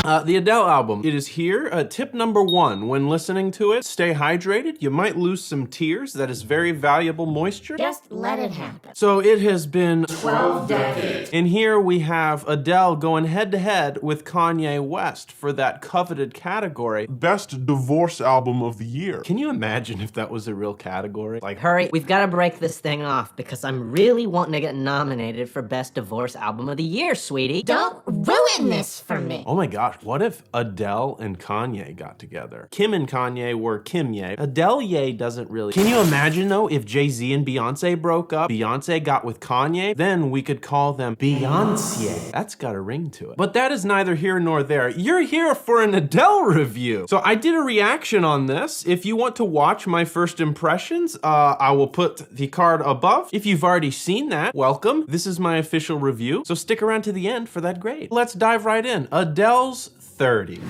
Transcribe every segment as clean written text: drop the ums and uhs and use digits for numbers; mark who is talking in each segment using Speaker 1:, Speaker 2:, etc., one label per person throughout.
Speaker 1: The Adele album, it is here. Tip number 1, when listening to it, stay hydrated. You might lose some tears. That is very valuable moisture.
Speaker 2: Just let it happen.
Speaker 1: So it has been
Speaker 2: 12 decades.
Speaker 1: And here we have Adele going head to head with Kanye West for that coveted category.
Speaker 3: Best divorce album of the year.
Speaker 1: Can you imagine if that was a real category? Like,
Speaker 4: Hurry, we've got to break this thing off because I'm really wanting to get nominated for Best Divorce Album of the Year, sweetie.
Speaker 2: Don't ruin this for me.
Speaker 1: oh my gosh, what if Adele and Kanye got together? Kim and Kanye were Kim-ye. Adele-ye doesn't really. Can you imagine though if Jay-Z and Beyonce broke up, Beyonce got with Kanye, then we could call them Beyonce. That's got a ring to it. But that is neither here nor there. You're here for an Adele review. So I did a reaction on this. If you want to watch my first impressions, I will put the card above. If you've already seen that, welcome. This is my official review. So stick around to the end for that grade. Let's dive right in. Adele's 30.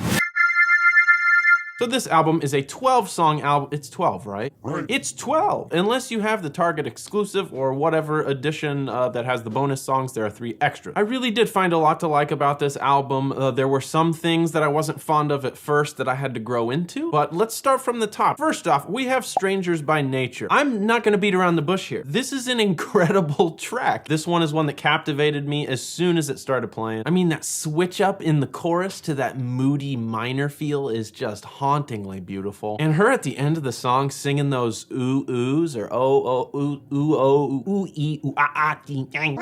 Speaker 1: So this album is a 12-song album. It's 12, right? It's 12. Unless you have the Target exclusive or whatever edition that has the bonus songs, there are 3 extras. I really did find a lot to like about this album. There were some things that I wasn't fond of at first that I had to grow into, but let's start from the top. First off, we have Strangers by Nature. I'm not gonna beat around the bush here. This is an incredible track. This one is one that captivated me as soon as it started playing. I mean, that switch up in the chorus to that moody minor feel is just hauntingly beautiful. And her at the end of the song singing those ooh oohs or oh oh ooh ooh oh ooh ee ooh ah ah ding dang.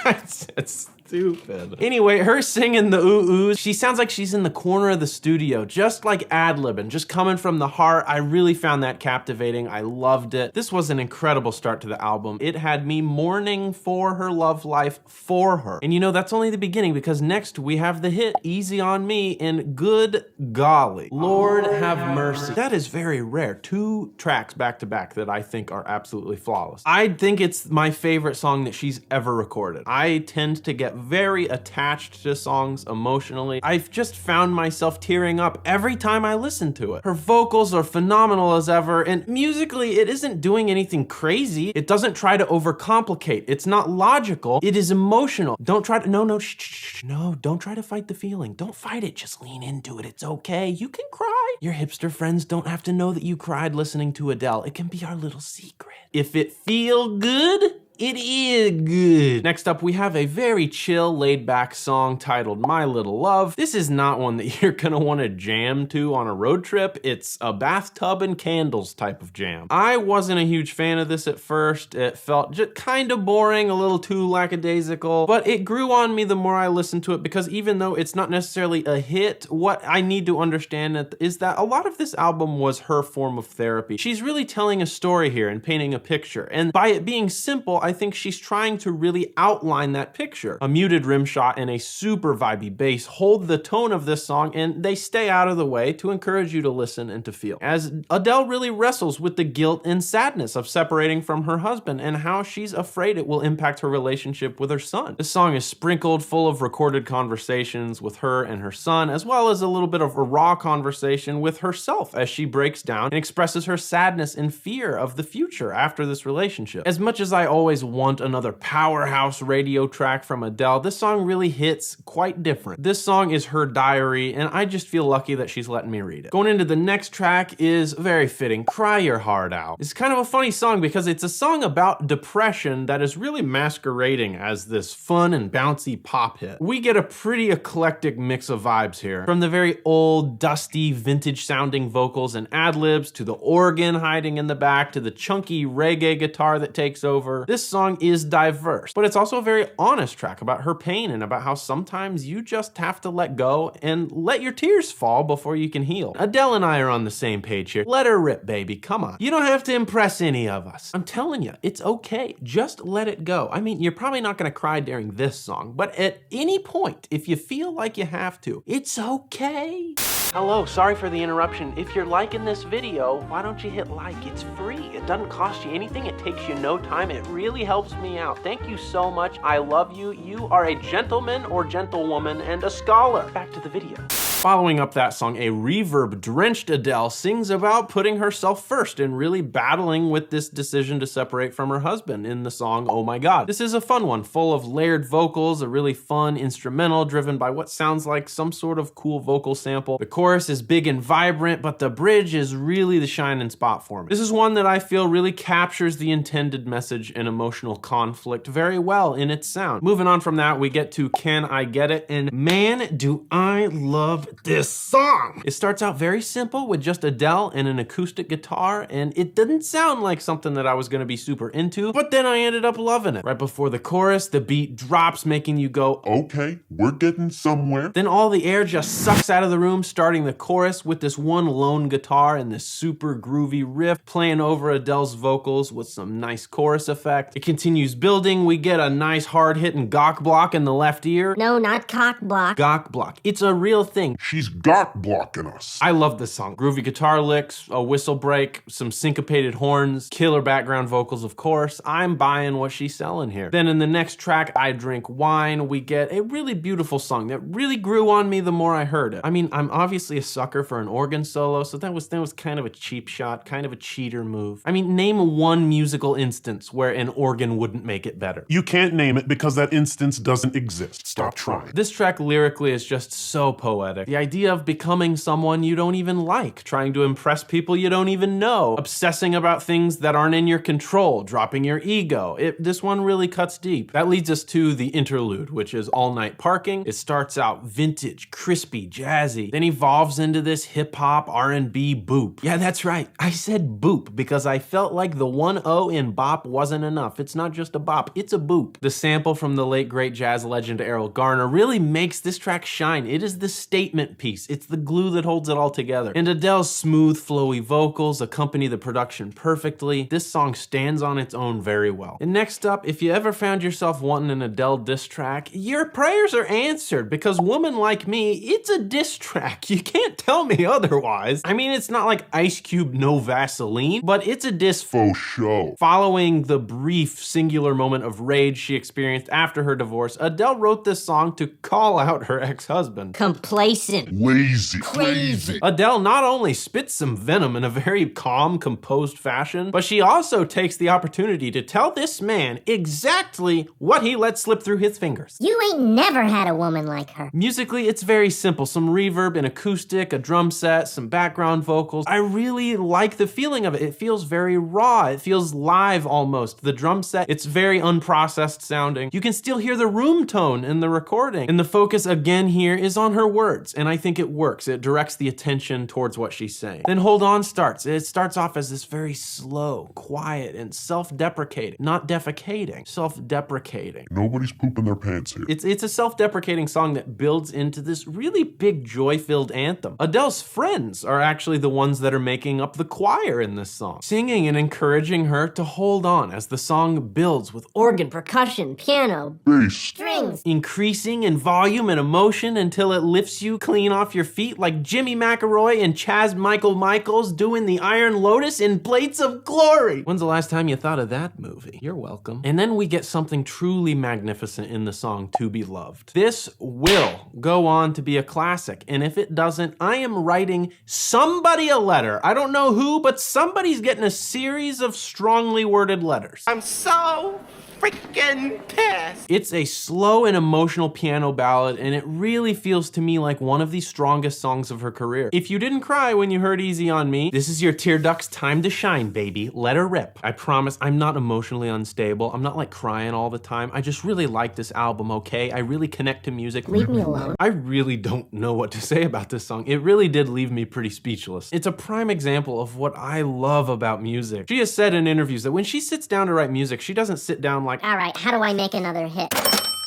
Speaker 1: It's stupid. Anyway, her singing the ooh oohs, she sounds like she's in the corner of the studio, just like ad-libbing, just coming from the heart. I really found that captivating. I loved it. This was an incredible start to the album. It had me mourning for her love life for her. And you know, that's only the beginning because next we have the hit Easy on Me and Good Golly. Lord have mercy. That is very rare. 2 tracks back to back that I think are absolutely flawless. I think it's my favorite song that she's ever recorded. I tend to get very attached to songs emotionally. I've just found myself tearing up every time I listen to it. Her vocals are phenomenal as ever, and musically it isn't doing anything crazy. It doesn't try to overcomplicate. It's not logical. It is emotional. Don't try to, no, shh, no, don't try to fight the feeling. Don't fight it, just lean into it. It's okay, you can cry. Your hipster friends don't have to know that you cried listening to Adele. It can be our little secret. If it feel good, it is good. Next up, we have a very chill, laid-back song titled My Little Love. This is not one that you're gonna wanna jam to on a road trip. It's a bathtub and candles type of jam. I wasn't a huge fan of this at first. It felt just kind of boring, a little too lackadaisical, but it grew on me the more I listened to it because even though it's not necessarily a hit, what I need to understand is that a lot of this album was her form of therapy. She's really telling a story here and painting a picture, and by it being simple, I think she's trying to really outline that picture. A muted rim shot and a super vibey bass hold the tone of this song, and they stay out of the way to encourage you to listen and to feel. As Adele really wrestles with the guilt and sadness of separating from her husband and how she's afraid it will impact her relationship with her son. This song is sprinkled full of recorded conversations with her and her son, as well as a little bit of a raw conversation with herself as she breaks down and expresses her sadness and fear of the future after this relationship. As much as I always want another powerhouse radio track from Adele, this song really hits quite different. This song is her diary, and I just feel lucky that she's letting me read it. Going into the next track is very fitting, Cry Your Heart Out. It's kind of a funny song because it's a song about depression that is really masquerading as this fun and bouncy pop hit. We get a pretty eclectic mix of vibes here, from the very old, dusty, vintage sounding vocals and ad-libs to the organ hiding in the back to the chunky reggae guitar that takes over. This song is diverse, but it's also a very honest track about her pain and about how sometimes you just have to let go and let your tears fall before you can heal. Adele and I are on the same page here. Let her rip, baby, come on. You don't have to impress any of us. I'm telling you, it's okay. Just let it go. I mean, you're probably not gonna cry during this song, but at any point, if you feel like you have to, it's okay. Hello, sorry for the interruption. If you're liking this video, why don't you hit like? It's free. It doesn't cost you anything. It takes you no time. It really helps me out. Thank you so much. I love you. You are a gentleman or gentlewoman and a scholar. Back to the video. Following up that song, a reverb-drenched Adele sings about putting herself first and really battling with this decision to separate from her husband in the song Oh My God. This is a fun one, full of layered vocals, a really fun instrumental driven by what sounds like some sort of cool vocal sample. The chorus is big and vibrant, but the bridge is really the shining spot for me. This is one that I feel really captures the intended message and emotional conflict very well in its sound. Moving on from that, we get to Can I Get It? And man, do I love this song. It starts out very simple with just Adele and an acoustic guitar, and it didn't sound like something that I was gonna be super into, but then I ended up loving it. Right before the chorus, the beat drops, making you go,
Speaker 3: Okay, we're getting somewhere.
Speaker 1: then all the air just sucks out of the room, starting the chorus with this one lone guitar and this super groovy riff playing over Adele's vocals with some nice chorus effect. It continues building. We get a nice hard-hitting gawk block in the left ear.
Speaker 2: No, not cock block.
Speaker 1: Gawk block. It's a real thing.
Speaker 3: She's gawk blocking us.
Speaker 1: I love this song. Groovy guitar licks, a whistle break, some syncopated horns, killer background vocals, of course. I'm buying what she's selling here. Then in the next track, I Drink Wine, we get a really beautiful song that really grew on me the more I heard it. I mean, I'm obviously a sucker for an organ solo, so that was kind of a cheap shot, kind of a cheater move. I mean, name one musical instance where an organ wouldn't make it better.
Speaker 3: You can't name it because that instance doesn't exist. Stop trying.
Speaker 1: This track lyrically is just so poetic. The idea of becoming someone you don't even like, trying to impress people you don't even know, obsessing about things that aren't in your control, dropping your ego. This one really cuts deep. That leads us to the interlude, which is All Night Parking. It starts out vintage, crispy, jazzy, then evolves into this hip-hop, R&B boop. Yeah, that's right. I said boop because I felt like the one O in bop wasn't enough. It's not just a bop, it's a boop. The sample from the late great jazz legend Errol Garner really makes this track shine. It is the statement piece. It's the glue that holds it all together. And Adele's smooth, flowy vocals accompany the production perfectly. This song stands on its own very well. And next up, if you ever found yourself wanting an Adele diss track, your prayers are answered because Woman Like Me, it's a diss track. You can't tell me otherwise. I mean, it's not like Ice Cube No Vaseline, but it's a diss
Speaker 3: Faux show.
Speaker 1: Following the brief singular moment of rage she experienced after her divorce, Adele wrote this song to call out her ex-husband.
Speaker 2: Complacent.
Speaker 3: Lazy.
Speaker 2: Crazy.
Speaker 1: Adele not only spits some venom in a very calm, composed fashion, but she also takes the opportunity to tell this man exactly what he let slip through his fingers.
Speaker 2: You ain't never had a woman like her.
Speaker 1: Musically, it's very simple. Some reverb, an acoustic, a drum set, some background vocals. I really like the feeling of it. It feels very raw. It feels live almost. The drum set, it's very unprocessed sounding. You can still hear the room tone in the recording. And the focus again here is on her words, and I think it works. It directs the attention towards what she's saying. Then Hold On starts. It starts off as this very slow, quiet, and self-deprecating. Not defecating, self-deprecating.
Speaker 3: Nobody's pooping their pants here.
Speaker 1: It's a self-deprecating song that builds into this really big joy-filled anthem. Adele's friends are actually the ones that are making up the choir in this song, singing and encouraging her to hold on as the song builds with
Speaker 2: Organ, percussion, piano,
Speaker 3: Bass.
Speaker 2: strings.
Speaker 1: increasing in volume and emotion until it lifts you clean off your feet like Jimmy McElroy and Chaz Michaels doing the Iron Lotus in Blades of Glory. When's the last time you thought of that movie? You're welcome. And then we get something truly magnificent in the song To Be Loved. This will go on to be a classic, and if it doesn't, I am writing somebody a letter. I don't know who, but somebody's getting a series of strongly worded letters.
Speaker 5: I'm so freaking pissed.
Speaker 1: It's a slow and emotional piano ballad, and it really feels to me like one of the strongest songs of her career. If you didn't cry when you heard Easy on Me, this is your tear duct's time to shine, baby. Let her rip. I promise I'm not emotionally unstable. I'm not like crying all the time. I just really like this album, okay? I really connect to music.
Speaker 2: Leave me alone.
Speaker 1: I really don't know what to say about this song. It really did leave me pretty speechless. It's a prime example of what I love about music. She has said in interviews that when she sits down to write music, she doesn't sit down like,
Speaker 2: All right, how do I make another hit?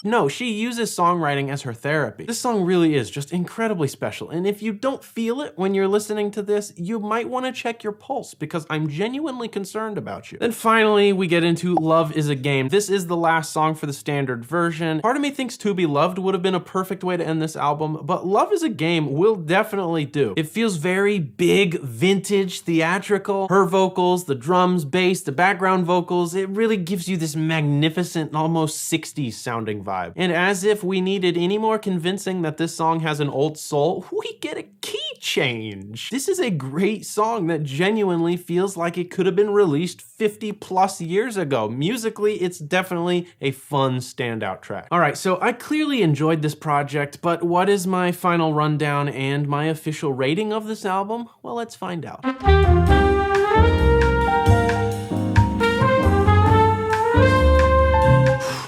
Speaker 1: no, she uses songwriting as her therapy. This song really is just incredibly special, and if you don't feel it when you're listening to this, you might want to check your pulse because I'm genuinely concerned about you. Then finally, we get into Love Is a Game. This is the last song for the standard version. Part of me thinks To Be Loved would have been a perfect way to end this album, but Love Is a Game will definitely do. It feels very big, vintage, theatrical. Her vocals, the drums, bass, the background vocals, it really gives you this magnificent, almost 60s sounding vibe. vibe. And as if we needed any more convincing that this song has an old soul, we get a key change. This is a great song that genuinely feels like it could have been released 50 plus years ago. Musically, it's definitely a fun standout track. All right, so I clearly enjoyed this project, but what is my final rundown and my official rating of this album? Well, let's find out.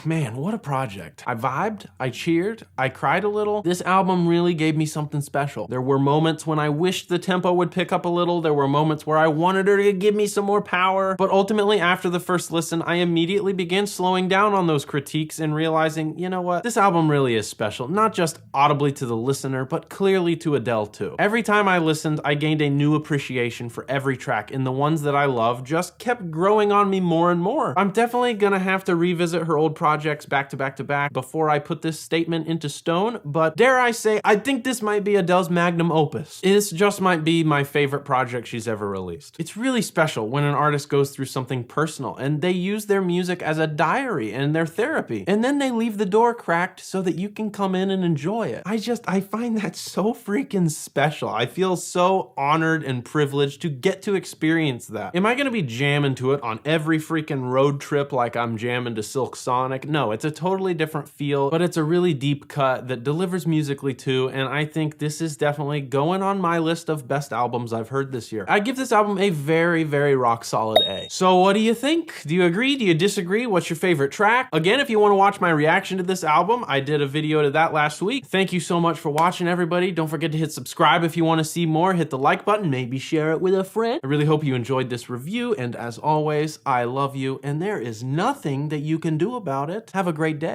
Speaker 1: Man, what a project. I vibed, I cheered, I cried a little. This album really gave me something special. There were moments when I wished the tempo would pick up a little. There were moments where I wanted her to give me some more power. But ultimately, after the first listen, I immediately began slowing down on those critiques and realizing, you know what? This album really is special, not just audibly to the listener, but clearly to Adele too. Every time I listened, I gained a new appreciation for every track, and the ones that I love just kept growing on me more and more. I'm definitely gonna have to revisit her old projects back to back to back before I put this statement into stone, but dare I say, I think this might be Adele's magnum opus. This just might be my favorite project she's ever released. It's really special when an artist goes through something personal and they use their music as a diary and their therapy, and then they leave the door cracked so that you can come in and enjoy it. I find that so freaking special. I feel so honored and privileged to get to experience that. Am I gonna be jamming to it on every freaking road trip like I'm jamming to Silk Sonic? No, it's a totally different feel, but it's a really deep cut that delivers musically too, and I think this is definitely going on my list of best albums I've heard this year. I give this album a very, very rock solid A. So what do you think? Do you agree? Do you disagree? What's your favorite track? Again, if you want to watch my reaction to this album, I did a video to that last week. Thank you so much for watching, everybody. Don't forget to hit subscribe if you want to see more. Hit the like button, maybe share it with a friend. I really hope you enjoyed this review, and as always, I love you, and there is nothing that you can do about it. Have a great day.